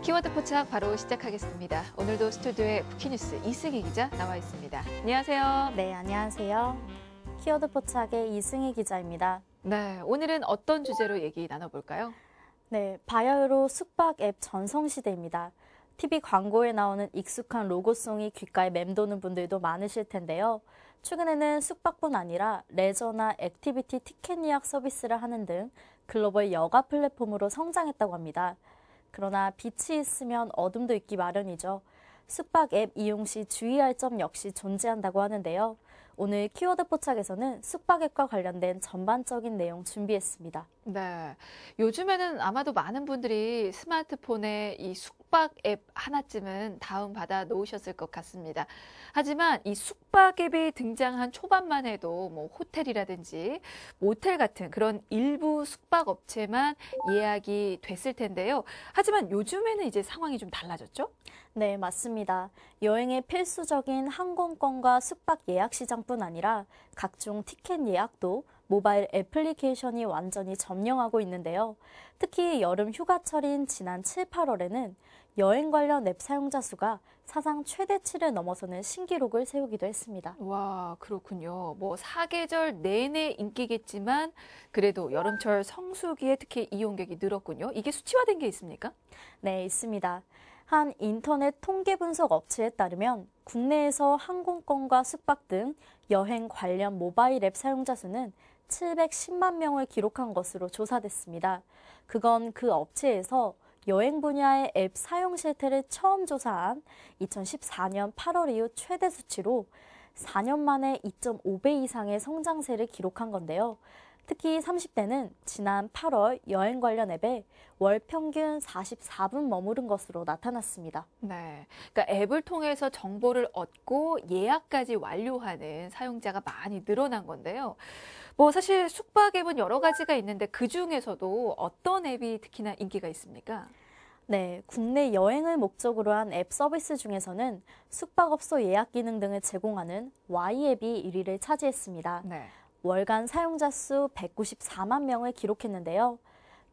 키워드 포착 바로 시작하겠습니다. 오늘도 스튜디오에 쿠키뉴스 이승희 기자 나와 있습니다. 안녕하세요. 네, 안녕하세요. 키워드 포착의 이승희 기자입니다. 네, 오늘은 어떤 주제로 얘기 나눠볼까요? 네, 바야흐로 숙박 앱 전성시대입니다. TV 광고에 나오는 익숙한 로고송이 귓가에 맴도는 분들도 많으실 텐데요. 최근에는 숙박뿐 아니라 레저나 액티비티 티켓 예약 서비스를 하는 등 글로벌 여가 플랫폼으로 성장했다고 합니다. 그러나 빛이 있으면 어둠도 있기 마련이죠. 숙박 앱 이용 시 주의할 점 역시 존재한다고 하는데요. 오늘 키워드 포착에서는 숙박 앱과 관련된 전반적인 내용 준비했습니다. 네, 요즘에는 아마도 많은 분들이 스마트폰에 이 숙박 앱 하나쯤은 다운받아 놓으셨을 것 같습니다. 하지만 이 숙박 앱이 등장한 초반만 해도 뭐 호텔이라든지 모텔 같은 그런 일부 숙박 업체만 예약이 됐을 텐데요. 하지만 요즘에는 이제 상황이 좀 달라졌죠? 네, 맞습니다. 여행의 필수적인 항공권과 숙박 예약 시장뿐 아니라 각종 티켓 예약도 모바일 애플리케이션이 완전히 점령하고 있는데요. 특히 여름 휴가철인 지난 7, 8월에는 여행 관련 앱 사용자 수가 사상 최대치를 넘어서는 신기록을 세우기도 했습니다. 와, 그렇군요. 뭐 사계절 내내 인기겠지만 그래도 여름철 성수기에 특히 이용객이 늘었군요. 이게 수치화된 게 있습니까? 네, 있습니다. 한 인터넷 통계 분석 업체에 따르면 국내에서 항공권과 숙박 등 여행 관련 모바일 앱 사용자 수는 710만 명을 기록한 것으로 조사됐습니다. 그건 그 업체에서 여행 분야의 앱 사용 실태를 처음 조사한 2014년 8월 이후 최대 수치로 4년 만에 2.5배 이상의 성장세를 기록한 건데요. 특히 30대는 지난 8월 여행 관련 앱에 월 평균 44분 머무른 것으로 나타났습니다. 네, 그러니까 앱을 통해서 정보를 얻고 예약까지 완료하는 사용자가 많이 늘어난 건데요. 뭐 사실 숙박 앱은 여러 가지가 있는데 그 중에서도 어떤 앱이 특히나 인기가 있습니까? 네, 국내 여행을 목적으로 한 앱 서비스 중에서는 숙박업소 예약 기능 등을 제공하는 Y앱이 1위를 차지했습니다. 네. 월간 사용자 수 194만 명을 기록했는데요.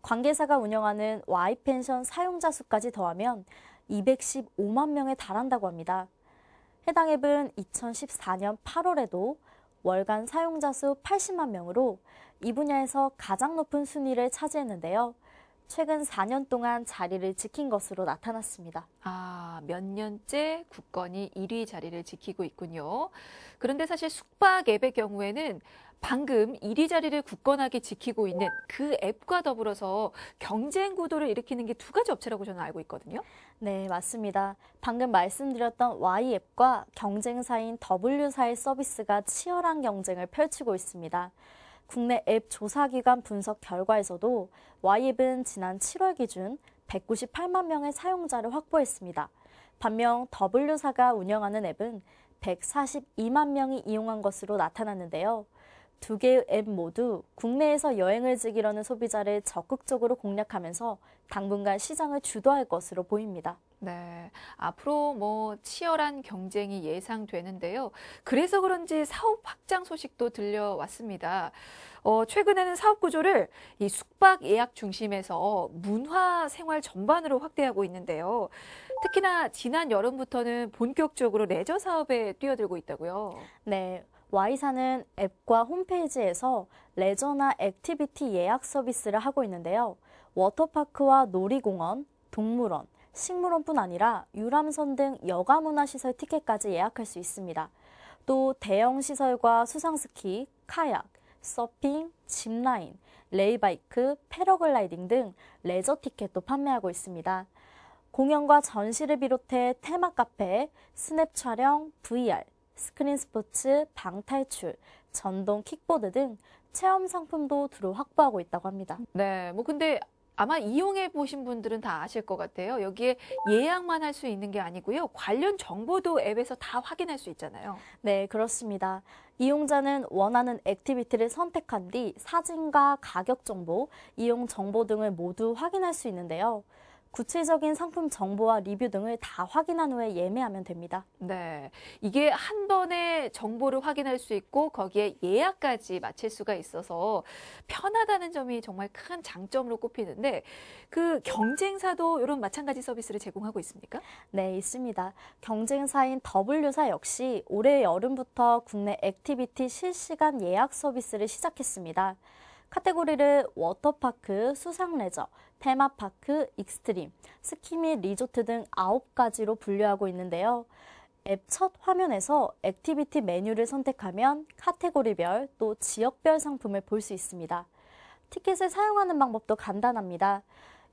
관계사가 운영하는 Y펜션 사용자 수까지 더하면 215만 명에 달한다고 합니다. 해당 앱은 2014년 8월에도 월간 사용자 수 80만 명으로 이 분야에서 가장 높은 순위를 차지했는데요. 최근 4년 동안 자리를 지킨 것으로 나타났습니다. 아, 몇 년째 굳건히 1위 자리를 지키고 있군요. 그런데 사실 숙박 앱의 경우에는 방금 1위 자리를 굳건하게 지키고 있는 그 앱과 더불어서 경쟁 구도를 일으키는 게 두 가지 업체라고 저는 알고 있거든요. 네, 맞습니다. 방금 말씀드렸던 Y앱과 경쟁사인 W사의 서비스가 치열한 경쟁을 펼치고 있습니다. 국내 앱 조사기관 분석 결과에서도 Y앱은 지난 7월 기준 198만 명의 사용자를 확보했습니다. 반면 W사가 운영하는 앱은 142만 명이 이용한 것으로 나타났는데요. 두 개의 앱 모두 국내에서 여행을 즐기려는 소비자를 적극적으로 공략하면서 당분간 시장을 주도할 것으로 보입니다. 네, 앞으로 뭐 치열한 경쟁이 예상되는데요. 그래서 그런지 사업 확장 소식도 들려왔습니다. 최근에는 사업 구조를 이 숙박 예약 중심에서 문화 생활 전반으로 확대하고 있는데요. 특히나 지난 여름부터는 본격적으로 레저 사업에 뛰어들고 있다고요. 네, Y사는 앱과 홈페이지에서 레저나 액티비티 예약 서비스를 하고 있는데요. 워터파크와 놀이공원, 동물원, 식물원뿐 아니라 유람선 등 여가문화시설 티켓까지 예약할 수 있습니다. 또 대형 시설과 수상스키, 카약, 서핑, 짚라인, 레일바이크, 패러글라이딩 등 레저 티켓도 판매하고 있습니다. 공연과 전시를 비롯해 테마 카페, 스냅 촬영, VR, 스크린 스포츠, 방탈출, 전동 킥보드 등 체험 상품도 두루 확보하고 있다고 합니다. 네, 뭐 근데 아마 이용해 보신 분들은 다 아실 것 같아요. 여기에 예약만 할 수 있는 게 아니고요. 관련 정보도 앱에서 다 확인할 수 있잖아요. 네, 그렇습니다. 이용자는 원하는 액티비티를 선택한 뒤 사진과 가격 정보, 이용 정보 등을 모두 확인할 수 있는데요. 구체적인 상품 정보와 리뷰 등을 다 확인한 후에 예매하면 됩니다. 네. 이게 한 번에 정보를 확인할 수 있고 거기에 예약까지 마칠 수가 있어서 편하다는 점이 정말 큰 장점으로 꼽히는데 그 경쟁사도 이런 마찬가지 서비스를 제공하고 있습니까? 네, 있습니다. 경쟁사인 W사 역시 올해 여름부터 국내 액티비티 실시간 예약 서비스를 시작했습니다. 카테고리를 워터파크, 수상레저, 테마파크, 익스트림, 스키 및 리조트 등 9가지로 분류하고 있는데요. 앱 첫 화면에서 액티비티 메뉴를 선택하면 카테고리별 또 지역별 상품을 볼 수 있습니다. 티켓을 사용하는 방법도 간단합니다.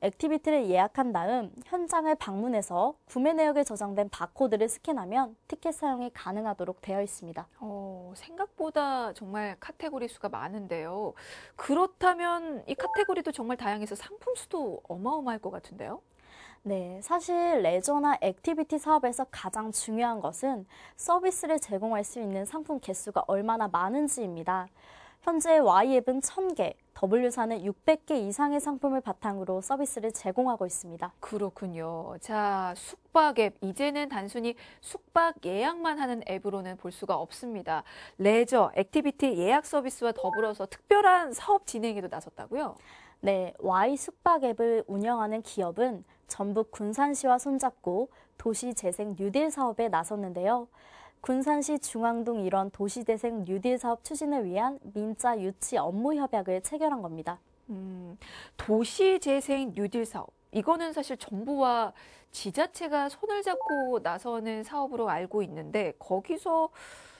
액티비티를 예약한 다음 현장을 방문해서 구매 내역에 저장된 바코드를 스캔하면 티켓 사용이 가능하도록 되어 있습니다. 생각보다 정말 카테고리 수가 많은데요. 그렇다면 이 카테고리도 정말 다양해서 상품 수도 어마어마할 것 같은데요? 네, 사실 레저나 액티비티 사업에서 가장 중요한 것은 서비스를 제공할 수 있는 상품 개수가 얼마나 많은지입니다. 현재 Y앱은 1000개, W사는 600개 이상의 상품을 바탕으로 서비스를 제공하고 있습니다. 그렇군요. 자, 숙박 앱. 이제는 단순히 숙박 예약만 하는 앱으로는 볼 수가 없습니다. 레저, 액티비티 예약 서비스와 더불어서 특별한 사업 진행에도 나섰다고요? 네, Y 숙박 앱을 운영하는 기업은 전북 군산시와 손잡고 도시재생 뉴딜 사업에 나섰는데요. 군산시 중앙동 일원 도시재생 뉴딜 사업 추진을 위한 민자 유치 업무 협약을 체결한 겁니다. 도시재생 뉴딜 사업. 이거는 사실 정부와 지자체가 손을 잡고 나서는 사업으로 알고 있는데 거기서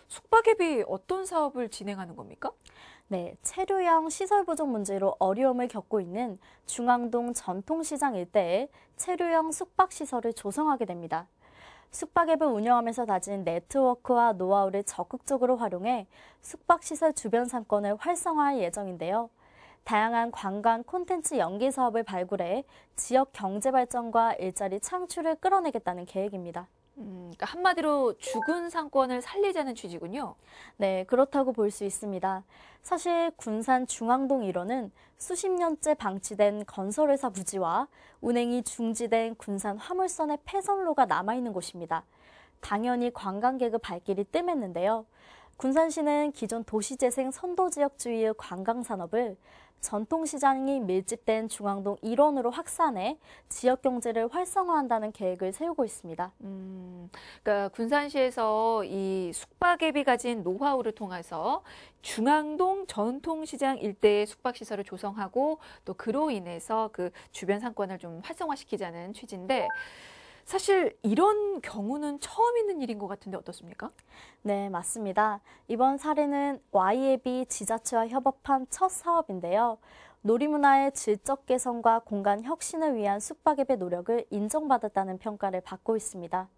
숙박앱이 어떤 사업을 진행하는 겁니까? 네, 체류형 시설 부족 문제로 어려움을 겪고 있는 중앙동 전통시장 일대에 체류형 숙박시설을 조성하게 됩니다. 숙박앱을 운영하면서 다진 네트워크와 노하우를 적극적으로 활용해 숙박시설 주변 상권을 활성화할 예정인데요. 다양한 관광 콘텐츠 연계 사업을 발굴해 지역 경제 발전과 일자리 창출을 끌어내겠다는 계획입니다. 그러니까 한마디로 죽은 상권을 살리자는 취지군요. 네, 그렇다고 볼 수 있습니다. 사실 군산 중앙동 1호는 수십 년째 방치된 건설회사 부지와 운행이 중지된 군산 화물선의 폐선로가 남아있는 곳입니다. 당연히 관광객의 발길이 뜸했는데요. 군산시는 기존 도시재생 선도지역 주위의 관광산업을 전통시장이 밀집된 중앙동 일원으로 확산해 지역 경제를 활성화한다는 계획을 세우고 있습니다. 그러니까 군산시에서 이 숙박앱이 가진 노하우를 통해서 중앙동 전통시장 일대의 숙박시설을 조성하고 또 그로 인해서 그 주변 상권을 좀 활성화시키자는 취지인데 사실 이런 경우는 처음 있는 일인 것 같은데 어떻습니까? 네, 맞습니다. 이번 사례는 Y앱이 지자체와 협업한 첫 사업인데요. 놀이문화의 질적 개선과 공간 혁신을 위한 숙박앱의 노력을 인정받았다는 평가를 받고 있습니다.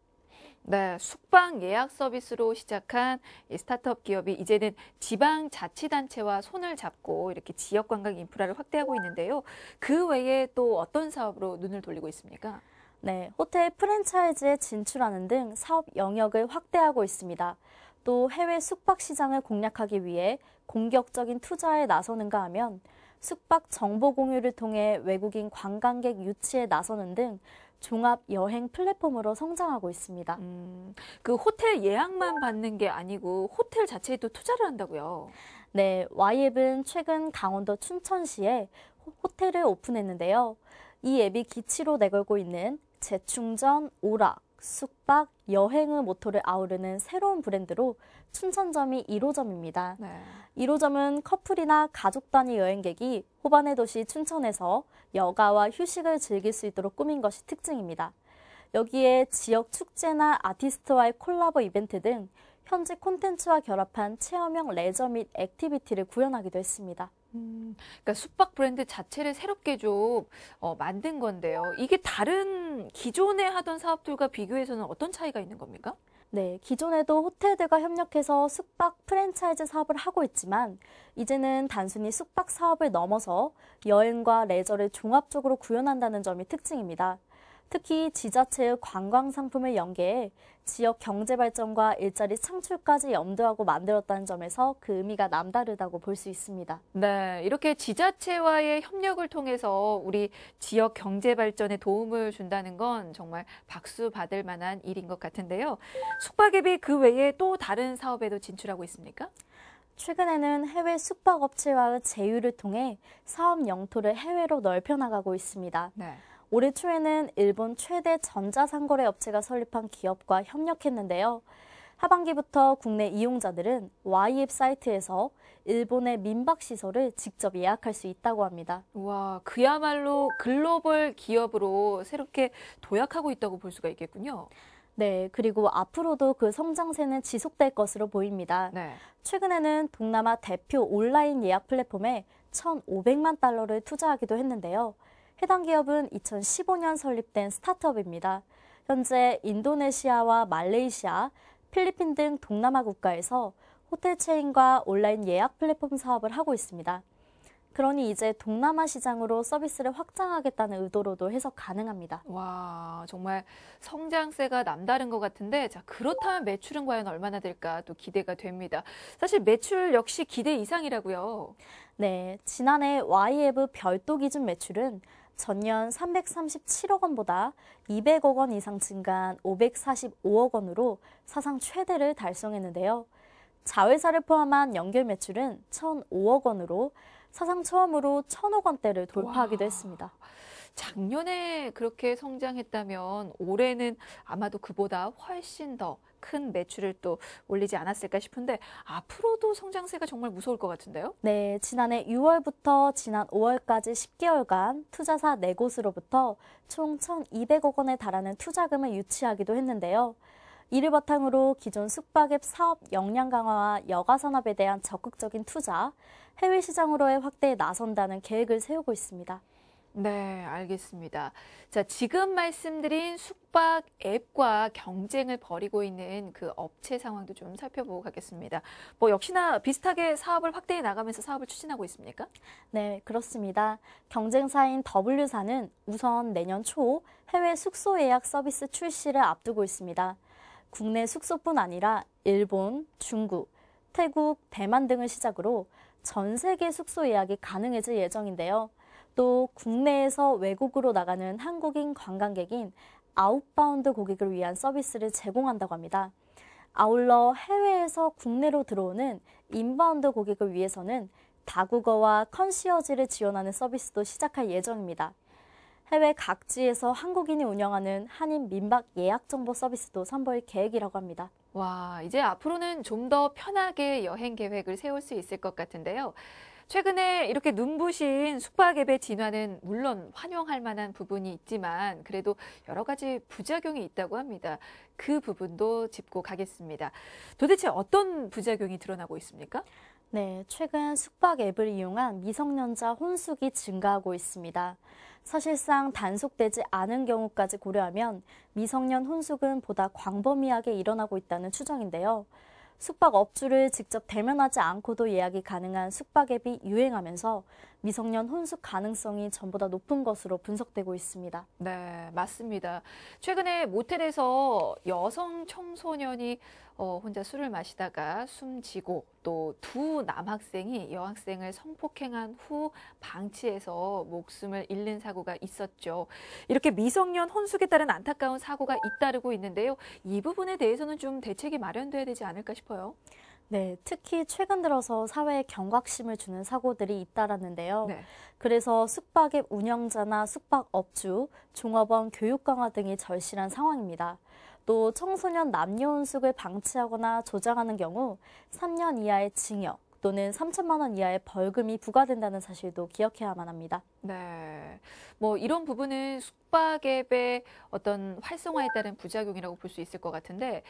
네, 숙박 예약 서비스로 시작한 이 스타트업 기업이 이제는 지방자치단체와 손을 잡고 이렇게 지역 관광 인프라를 확대하고 있는데요. 그 외에 또 어떤 사업으로 눈을 돌리고 있습니까? 네, 호텔 프랜차이즈에 진출하는 등 사업 영역을 확대하고 있습니다. 또 해외 숙박 시장을 공략하기 위해 공격적인 투자에 나서는가 하면 숙박 정보 공유를 통해 외국인 관광객 유치에 나서는 등 종합 여행 플랫폼으로 성장하고 있습니다. 그 호텔 예약만 받는 게 아니고 호텔 자체에도 투자를 한다고요? 네, Y앱은 최근 강원도 춘천시에 호텔을 오픈했는데요. 이 앱이 기치로 내걸고 있는 재충전, 오락, 숙박, 여행의 모토를 아우르는 새로운 브랜드로 춘천점이 1호점입니다. 네. 1호점은 커플이나 가족 단위 여행객이 호반의 도시 춘천에서 여가와 휴식을 즐길 수 있도록 꾸민 것이 특징입니다. 여기에 지역 축제나 아티스트와의 콜라보 이벤트 등 현지 콘텐츠와 결합한 체험형 레저 및 액티비티를 구현하기도 했습니다. 그러니까 숙박 브랜드 자체를 새롭게 좀 만든 건데요. 이게 다른 기존에 하던 사업들과 비교해서는 어떤 차이가 있는 겁니까? 네, 기존에도 호텔들과 협력해서 숙박 프랜차이즈 사업을 하고 있지만 이제는 단순히 숙박 사업을 넘어서 여행과 레저를 종합적으로 구현한다는 점이 특징입니다. 특히 지자체의 관광 상품을 연계해 지역 경제 발전과 일자리 창출까지 염두하고 만들었다는 점에서 그 의미가 남다르다고 볼 수 있습니다. 네, 이렇게 지자체와의 협력을 통해서 우리 지역 경제 발전에 도움을 준다는 건 정말 박수 받을 만한 일인 것 같은데요. 숙박앱이 그 외에 또 다른 사업에도 진출하고 있습니까? 최근에는 해외 숙박업체와의 제휴를 통해 사업 영토를 해외로 넓혀 나가고 있습니다. 네. 올해 초에는 일본 최대 전자상거래 업체가 설립한 기업과 협력했는데요. 하반기부터 국내 이용자들은 Y앱 사이트에서 일본의 민박시설을 직접 예약할 수 있다고 합니다. 와, 그야말로 글로벌 기업으로 새롭게 도약하고 있다고 볼 수가 있겠군요. 네, 그리고 앞으로도 그 성장세는 지속될 것으로 보입니다. 네. 최근에는 동남아 대표 온라인 예약 플랫폼에 1,500만 달러를 투자하기도 했는데요. 해당 기업은 2015년 설립된 스타트업입니다. 현재 인도네시아와 말레이시아, 필리핀 등 동남아 국가에서 호텔 체인과 온라인 예약 플랫폼 사업을 하고 있습니다. 그러니 이제 동남아 시장으로 서비스를 확장하겠다는 의도로도 해석 가능합니다. 와, 정말 성장세가 남다른 것 같은데, 자, 그렇다면 매출은 과연 얼마나 될까 또 기대가 됩니다. 사실 매출 역시 기대 이상이라고요. 네, 지난해 Y앱의 별도 기준 매출은 전년 337억 원보다 200억 원 이상 증가한 545억 원으로 사상 최대를 달성했는데요. 자회사를 포함한 연결 매출은 1,005억 원으로 사상 처음으로 1,000억 원대를 돌파하기도 했습니다. 작년에 그렇게 성장했다면 올해는 아마도 그보다 훨씬 더 큰 매출을 또 올리지 않았을까 싶은데 앞으로도 성장세가 정말 무서울 것 같은데요? 네, 지난해 6월부터 지난 5월까지 10개월간 투자사 4곳으로부터 총 1,200억 원에 달하는 투자금을 유치하기도 했는데요. 이를 바탕으로 기존 숙박앱 사업 역량 강화와 여가 산업에 대한 적극적인 투자, 해외 시장으로의 확대에 나선다는 계획을 세우고 있습니다. 네, 알겠습니다. 자, 지금 말씀드린 숙박 앱과 경쟁을 벌이고 있는 그 업체 상황도 좀 살펴보고 가겠습니다. 뭐 역시나 비슷하게 사업을 확대해 나가면서 사업을 추진하고 있습니까? 네, 그렇습니다. 경쟁사인 W사는 우선 내년 초 해외 숙소 예약 서비스 출시를 앞두고 있습니다. 국내 숙소뿐 아니라 일본, 중국, 태국, 대만 등을 시작으로 전 세계 숙소 예약이 가능해질 예정인데요. 또 국내에서 외국으로 나가는 한국인 관광객인 아웃바운드 고객을 위한 서비스를 제공한다고 합니다. 아울러 해외에서 국내로 들어오는 인바운드 고객을 위해서는 다국어와 컨시어지를 지원하는 서비스도 시작할 예정입니다. 해외 각지에서 한국인이 운영하는 한인 민박 예약 정보 서비스도 선보일 계획이라고 합니다. 와, 이제 앞으로는 좀 더 편하게 여행 계획을 세울 수 있을 것 같은데요. 최근에 이렇게 눈부신 숙박앱의 진화는 물론 환영할 만한 부분이 있지만 그래도 여러 가지 부작용이 있다고 합니다. 그 부분도 짚고 가겠습니다. 도대체 어떤 부작용이 드러나고 있습니까? 네, 최근 숙박 앱을 이용한 미성년자 혼숙이 증가하고 있습니다. 사실상 단속되지 않은 경우까지 고려하면 미성년 혼숙은 보다 광범위하게 일어나고 있다는 추정인데요. 숙박 업주를 직접 대면하지 않고도 예약이 가능한 숙박 앱이 유행하면서 미성년 혼숙 가능성이 전보다 높은 것으로 분석되고 있습니다. 네, 맞습니다. 최근에 모텔에서 여성 청소년이 혼자 술을 마시다가 숨지고 또 두 남학생이 여학생을 성폭행한 후 방치해서 목숨을 잃는 사고가 있었죠. 이렇게 미성년 혼숙에 따른 안타까운 사고가 잇따르고 있는데요. 이 부분에 대해서는 좀 대책이 마련돼야 되지 않을까 싶어요. 네, 특히 최근 들어서 사회에 경각심을 주는 사고들이 잇따랐는데요. 네. 그래서 숙박앱 운영자나 숙박업주, 종업원 교육 강화 등이 절실한 상황입니다. 또 청소년 남녀 혼숙을 방치하거나 조장하는 경우 3년 이하의 징역 또는 3천만 원 이하의 벌금이 부과된다는 사실도 기억해야만 합니다. 네. 뭐 이런 부분은 숙박앱의 어떤 활성화에 따른 부작용이라고 볼 수 있을 것 같은데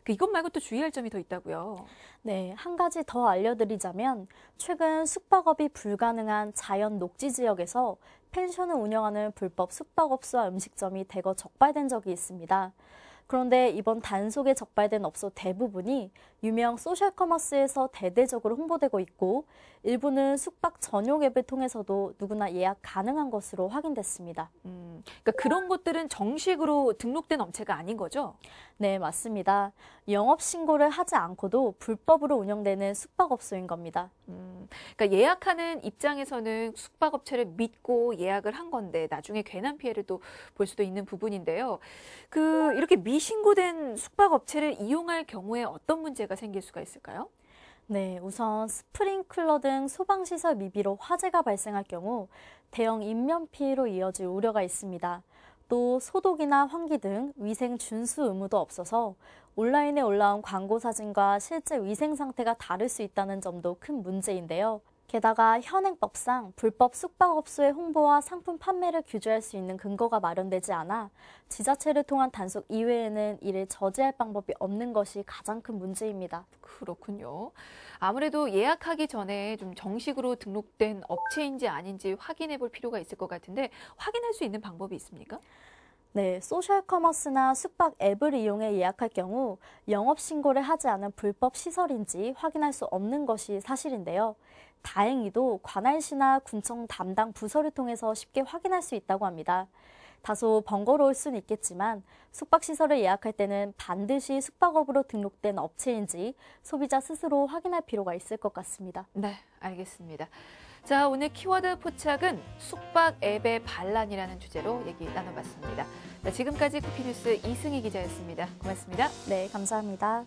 이것 말고 또 주의할 점이 더 있다고요. 네, 한 가지 더 알려드리자면 최근 숙박업이 불가능한 자연 녹지 지역에서 펜션을 운영하는 불법 숙박업소와 음식점이 대거 적발된 적이 있습니다. 그런데 이번 단속에 적발된 업소 대부분이 유명 소셜커머스에서 대대적으로 홍보되고 있고 일부는 숙박 전용 앱을 통해서도 누구나 예약 가능한 것으로 확인됐습니다. 그러니까 그런 것들은 정식으로 등록된 업체가 아닌 거죠? 네, 맞습니다. 영업신고를 하지 않고도 불법으로 운영되는 숙박업소인 겁니다. 그러니까 예약하는 입장에서는 숙박업체를 믿고 예약을 한 건데 나중에 괜한 피해를 또 볼 수도 있는 부분인데요. 이렇게 미신고된 숙박업체를 이용할 경우에 어떤 문제가 생길 수가 있을까요? 네, 우선 스프링클러 등 소방시설 미비로 화재가 발생할 경우 대형 인명 피해로 이어질 우려가 있습니다. 또 소독이나 환기 등 위생 준수 의무도 없어서 온라인에 올라온 광고 사진과 실제 위생 상태가 다를 수 있다는 점도 큰 문제인데요. 게다가 현행법상 불법 숙박업소의 홍보와 상품 판매를 규제할 수 있는 근거가 마련되지 않아 지자체를 통한 단속 이외에는 이를 저지할 방법이 없는 것이 가장 큰 문제입니다. 그렇군요. 아무래도 예약하기 전에 좀 정식으로 등록된 업체인지 아닌지 확인해 볼 필요가 있을 것 같은데 확인할 수 있는 방법이 있습니까? 네, 소셜커머스나 숙박 앱을 이용해 예약할 경우 영업신고를 하지 않은 불법 시설인지 확인할 수 없는 것이 사실인데요. 다행히도 관할시나 군청 담당 부서를 통해서 쉽게 확인할 수 있다고 합니다. 다소 번거로울 수는 있겠지만 숙박시설을 예약할 때는 반드시 숙박업으로 등록된 업체인지 소비자 스스로 확인할 필요가 있을 것 같습니다. 네, 알겠습니다. 자, 오늘 키워드 포착은 숙박 앱의 반란이라는 주제로 얘기 나눠봤습니다. 자, 지금까지 쿠키뉴스 이승희 기자였습니다. 고맙습니다. 네, 감사합니다.